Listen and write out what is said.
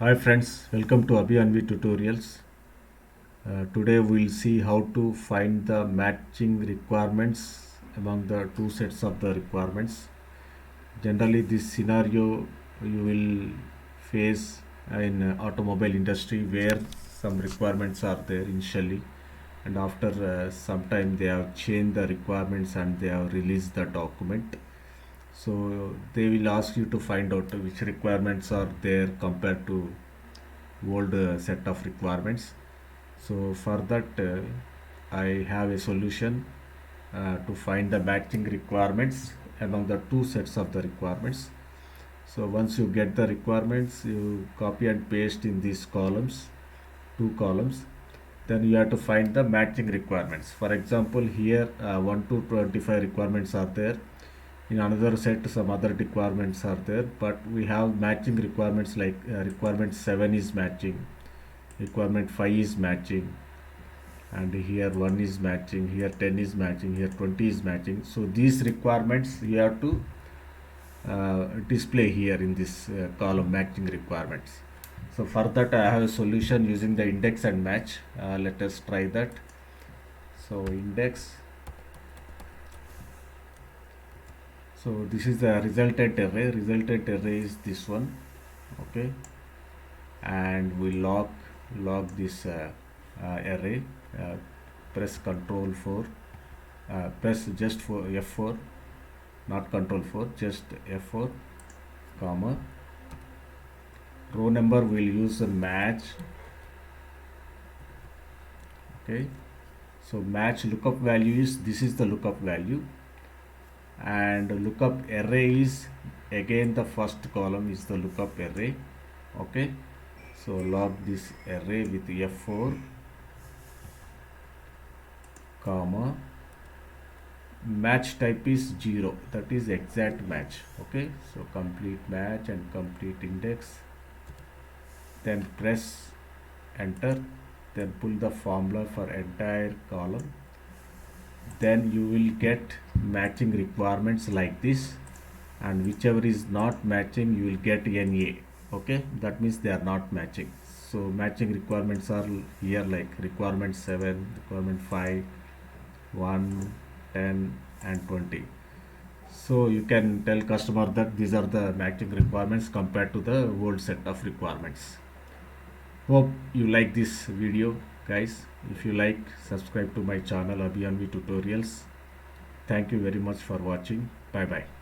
Hi friends, welcome to Abhianvi Tutorials. Today we'll see how to find the matching requirements among the two sets of the requirements. Generally, this scenario you will face in automobile industry where some requirements are there initially, and after some time they have changed the requirements and they have released the document. So they will ask you to find out which requirements are there compared to old set of requirements. So for that, I have a solution to find the matching requirements among the two sets of the requirements. So once you get the requirements, you copy and paste in these columns, two columns. Then you have to find the matching requirements. For example, here 1 to 25 requirements are there. In another set, some other requirements are there, but we have matching requirements like requirement 7 is matching, requirement 5 is matching, and here 1 is matching, here 10 is matching, here 20 is matching. So these requirements you have to display here in this column matching requirements. So for that I have a solution using the index and match. Let us try that. So index, so this is the resultant array is this one. Okay, and we log this array. uh, Press control 4, press just for F4, not control 4, just F4, comma, row number will use a match. Okay, so match lookup value is, this is the lookup value, and lookup array is again the first column is the lookup array. Okay, so log this array with F4, comma, match type is 0, that is exact match. Okay, so complete match and complete index, then press enter, then pull the formula for entire column. Then you will get matching requirements like this, and whichever is not matching you will get NA. Okay, that means they are not matching. So matching requirements are here like requirement 7, requirement 5, 1, 10 and 20. So you can tell customer that these are the matching requirements compared to the old set of requirements. Hope you like this video, guys. If you like, subscribe to my channel Abhianvi Tutorials. Thank you very much for watching. Bye bye.